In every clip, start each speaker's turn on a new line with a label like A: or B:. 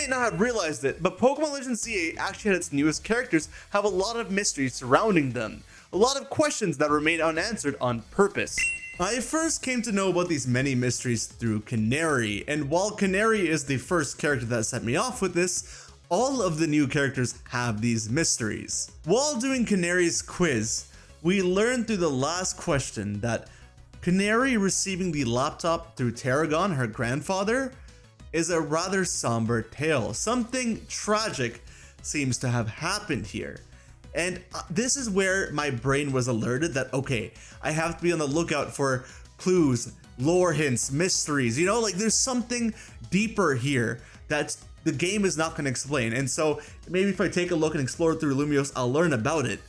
A: may not have realized it, but Pokemon Legends ZA actually had its newest characters have a lot of mysteries surrounding them. A lot of questions that remain unanswered on purpose. I first came to know about these many mysteries through Canary, and while Canary is the first character that set me off with this, all of the new characters have these mysteries. While doing Canary's quiz, we learned through the last question that Canary receiving the laptop through Teragon, her grandfather, is a rather somber tale. Something tragic seems to have happened here. And this is where my brain was alerted that, okay, I have to be on the lookout for clues, lore hints, mysteries, you know, like there's something deeper here that the game is not going to explain. And so maybe if I take a look and explore through Lumiose, I'll learn about it.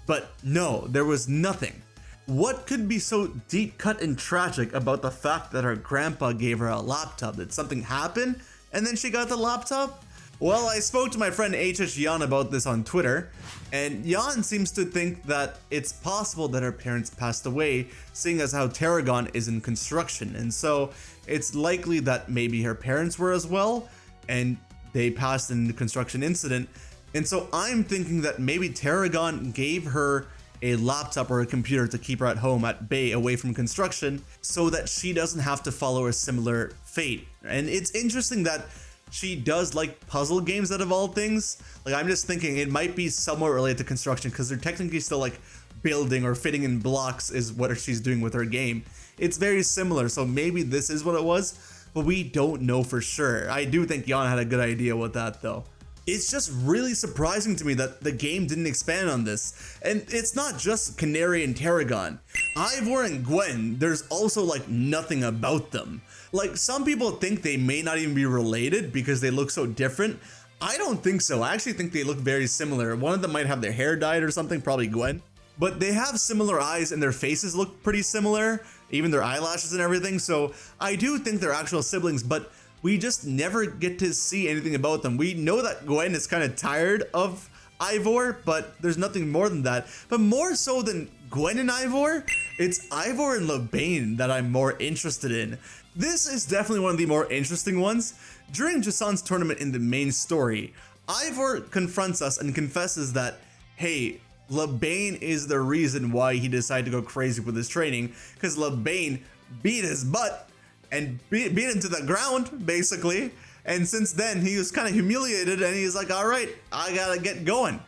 A: But no, there was nothing. What could be so deep cut and tragic about the fact that her grandpa gave her a laptop? Did something happen and then she got the laptop? Well, I spoke to my friend HH Jan about this on Twitter, and Jan seems to think that it's possible that her parents passed away, seeing as how Teragon is in construction, and so it's likely that maybe her parents were as well, and they passed in the construction incident. And so I'm thinking that maybe Teragon gave her a laptop or a computer to keep her at home at bay away from construction so that she doesn't have to follow a similar fate. And it's interesting that she does like puzzle games out of all things. Like, I'm just thinking it might be somewhat related to construction because they're technically still like building or fitting in blocks is what she's doing with her game. It's very similar, so maybe this is what it was, but we don't know for sure. I do think Jan had a good idea with that though. It's just really surprising to me that the game didn't expand on this. And it's not just Canary and Teragon. Ivor and Gwen, there's also like nothing about them. Like, some people think they may not even be related because they look so different. I don't think so. I actually think they look very similar. One of them might have their hair dyed or something, probably Gwen. But they have similar eyes and their faces look pretty similar, even their eyelashes and everything. So I do think they're actual siblings, but we just never get to see anything about them. We know that Gwen is kind of tired of Ivor, but there's nothing more than that. But more so than Gwen and Ivor, it's Ivor and Lebane that I'm more interested in. This is definitely one of the more interesting ones. During Jason's tournament in the main story, Ivor confronts us and confesses that, hey, Lebane is the reason why he decided to go crazy with his training, because Lebane beat his butt and beat him to the ground, basically. And since then, he was kind of humiliated and he's like, all right, I gotta get going.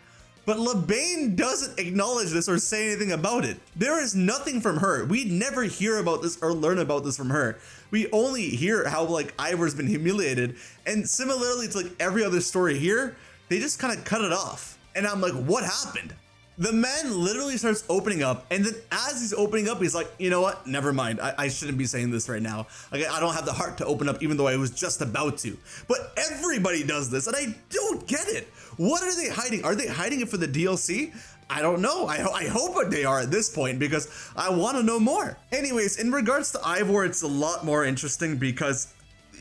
A: But Lebane doesn't acknowledge this or say anything about it. There is nothing from her. We never hear about this or learn about this from her. We only hear how like Ivor's been humiliated. And similarly to like every other story here, they just kind of cut it off. And I'm like, what happened? The man literally starts opening up, and then as he's opening up, he's like, you know what? Never mind. I shouldn't be saying this right now. Like, I don't have the heart to open up, even though I was just about to. But everybody does this, and I don't get it. What are they hiding? Are they hiding it for the DLC? I don't know. I hope they are at this point because I want to know more. Anyways, in regards to Ivor, it's a lot more interesting because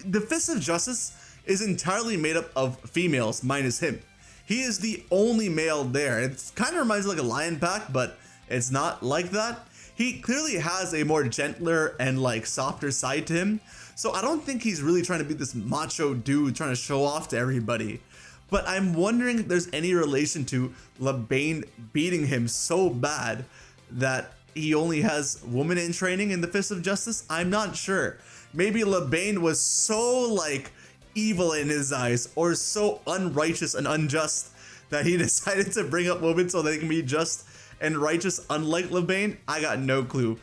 A: the Fist of Justice is entirely made up of females minus him. He is the only male there. It kind of reminds me like a lion pack, but it's not like that. He clearly has a more gentler and like softer side to him. So I don't think he's really trying to be this macho dude trying to show off to everybody. But I'm wondering if there's any relation to Lebane beating him so bad that he only has women in training in the Fist of Justice. I'm not sure. Maybe Lebane was so like evil in his eyes or so unrighteous and unjust that he decided to bring up women so they can be just and righteous, unlike Lebane. I got no clue.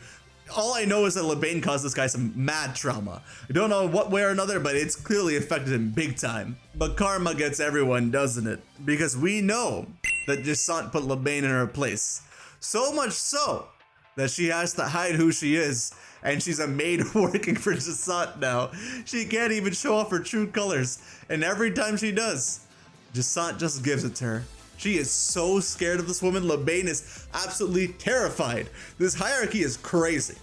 A: All I know is that Lebane caused this guy some mad trauma. I don't know what way or another, but it's clearly affected him big time. But karma gets everyone, doesn't it? Because we know that Jasant put Lebane in her place. So much so that she has to hide who she is, and she's a maid working for Jasant now. She can't even show off her true colors, and every time she does, Jasant just gives it to her. She is so scared of this woman. Lebane is absolutely terrified. This hierarchy is crazy.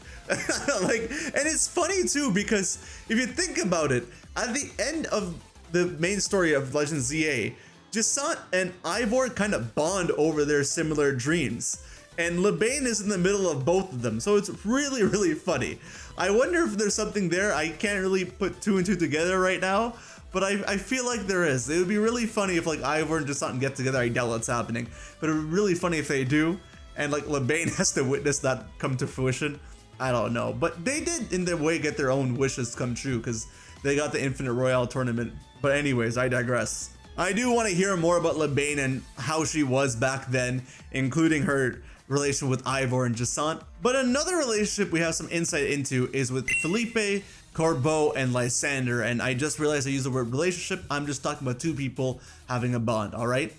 A: Like, and it's funny too, because if you think about it, at the end of the main story of Legends ZA, Jasant and Ivor kind of bond over their similar dreams. And Lebane is in the middle of both of them, so it's really, really funny. I wonder if there's something there. I can't really put two and two together right now, but I feel like there is. It would be really funny if like Ivor and Jusant get together. I doubt what's happening, but it would be really funny if they do, and like Lebane has to witness that come to fruition. I don't know, but they did in their way get their own wishes come true because they got the Infinite Royale tournament. But anyways, I digress. I do want to hear more about Lebane and how she was back then, including her relation with Ivor and Jusant. But another relationship we have some insight into is with Felipe, Corbo, and Lysander. And I just realized I used the word relationship. I'm just talking about two people having a bond. All right.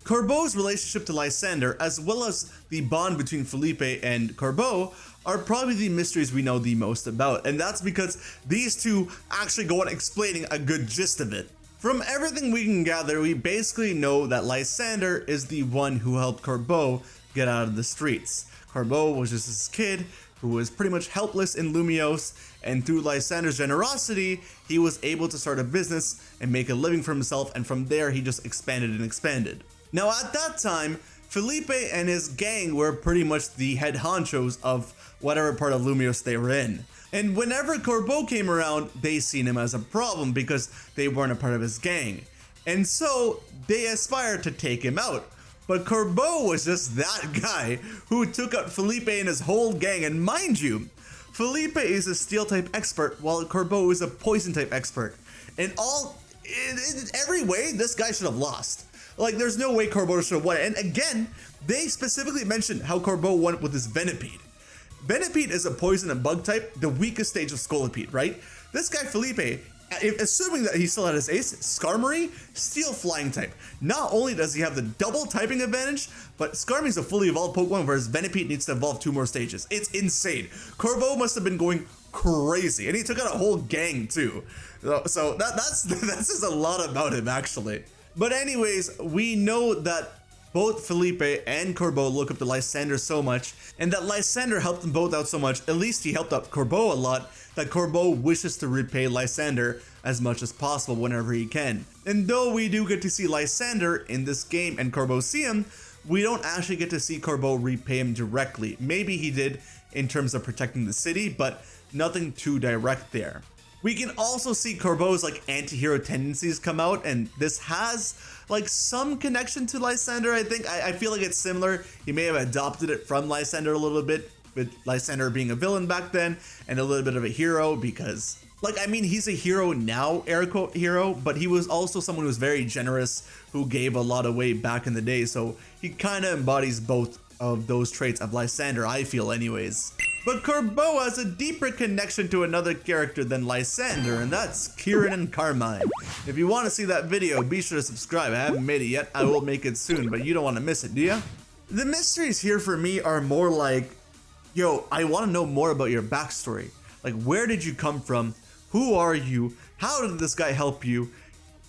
A: Corbo's relationship to Lysander, as well as the bond between Felipe and Corbo, are probably the mysteries we know the most about. And that's because these two actually go on explaining a good gist of it. From everything we can gather, we basically know that Lysander is the one who helped Corbo get out of the streets. Corbo was just this kid who was pretty much helpless in Lumios, and through Lysander's generosity, he was able to start a business and make a living for himself, and from there he just expanded and expanded. Now at that time, Felipe and his gang were pretty much the head honchos of whatever part of Lumios they were in. And whenever Corbo came around, they seen him as a problem because they weren't a part of his gang. And so they aspired to take him out. But Corbo was just that guy who took out Felipe and his whole gang. And mind you, Felipe is a steel type expert while Corbo is a poison type expert. And in every way, this guy should have lost. Like, there's no way Corbo should have won. And again, they specifically mentioned how Corbo won with his Venipede. Venipede is a poison and bug type, the weakest stage of Scolipede, right? This guy Felipe, assuming that he still had his ace, Skarmory, steel flying type. Not only does he have the double typing advantage, but Skarmory's a fully evolved Pokemon, whereas Venipede needs to evolve 2 more stages. It's insane. Corbo must have been going crazy, and he took out a whole gang too. So that's just a lot about him actually. But anyways, we know that both Felipe and Corbo look up to Lysander so much, and that Lysander helped them both out so much, at least he helped out Corbo a lot, that Corbo wishes to repay Lysander as much as possible whenever he can. And though we do get to see Lysander in this game and Corbo see him, we don't actually get to see Corbo repay him directly. Maybe he did in terms of protecting the city, but nothing too direct there. We can also see Corbo's like anti-hero tendencies come out, and this has like some connection to Lysander. I think I feel like it's similar. He may have adopted it from Lysander a little bit, with Lysander being a villain back then and a little bit of a hero, because like, I mean, he's a hero now, air quote hero, but he was also someone who was very generous, who gave a lot away back in the day. So he kind of embodies both of those traits of Lysander, I feel anyways. But Corbo has a deeper connection to another character than Lysander, and that's Kieran and Carmine. If you want to see that video, be sure to subscribe. I haven't made it yet. I will make it soon, but you don't want to miss it, do ya? The mysteries here for me are more like, yo, I want to know more about your backstory. Like, where did you come from? Who are you? How did this guy help you?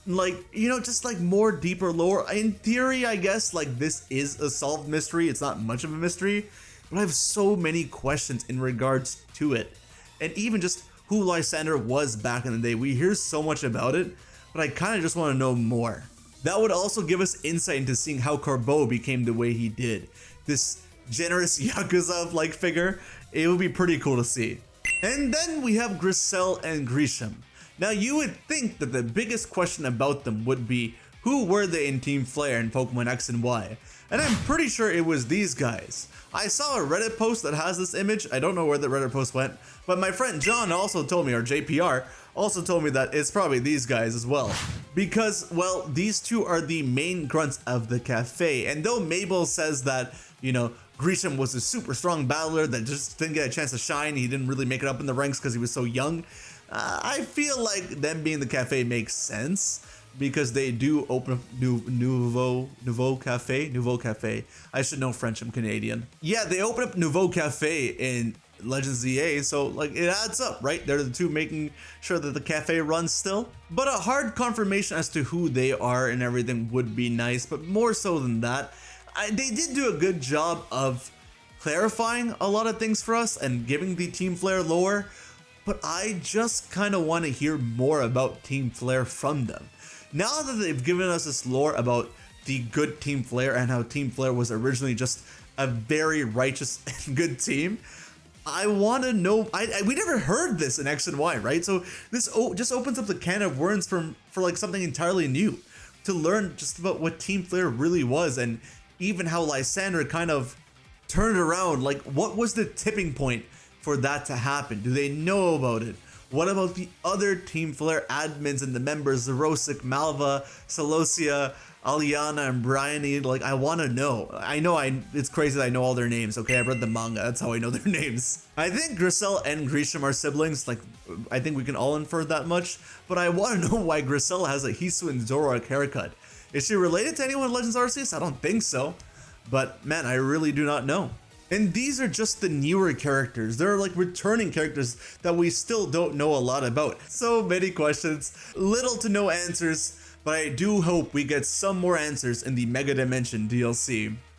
A: Like, you know, just like more deeper lore. In theory, I guess, like, this is a solved mystery. It's not much of a mystery, but I have so many questions in regards to it. And even just who Lysander was back in the day. We hear so much about it, but I kind of just want to know more. That would also give us insight into seeing how Corbo became the way he did. This generous Yakuza-like figure, it would be pretty cool to see. And then we have Grisel and Grisham. Now you would think that the biggest question about them would be, who were they in Team Flare in Pokemon X and Y? And I'm pretty sure it was these guys. I saw a Reddit post that has this image. I don't know where the Reddit post went, but my friend John also told me, or JPR, also told me that it's probably these guys as well. Because, well, these two are the main grunts of the cafe. And though Mabel says that, you know, Grisham was a super strong battler that just didn't get a chance to shine, he didn't really make it up in the ranks because he was so young, I feel like them being the cafe makes sense, because they do open up Nouveau Cafe. I should know French, I'm Canadian. Yeah, they open up Nouveau Cafe in Legends ZA, so like it adds up, right? They're the two making sure that the cafe runs still. But a hard confirmation as to who they are and everything would be nice, but more so than that, they did do a good job of clarifying a lot of things for us and giving the Team Flare lore, but I just kind of want to hear more about Team Flare from them. Now that they've given us this lore about the good Team Flare and how Team Flare was originally just a very righteous and good team, I want to know. We never heard this in X and Y, right? So this just opens up the can of worms for like something entirely new, to learn just about what Team Flare really was, and even how Lysander kind of turned around. Like, what was the tipping point for that to happen? Do they know about it? What about the other Team Flare admins and the members, Zerosic, Malva, Celosia, Aliana, and Bryony? Like, I want to know. It's crazy that I know all their names, okay? I read the manga, that's how I know their names. I think Grisel and Grisham are siblings, like, I think we can all infer that much, but I want to know why Grisel has a Hisu and Zoroark haircut. Is she related to anyone in Legends Arceus? I don't think so, but man, I really do not know. And these are just the newer characters. There are like returning characters that we still don't know a lot about. So many questions, little to no answers, but I do hope we get some more answers in the Mega Dimension DLC.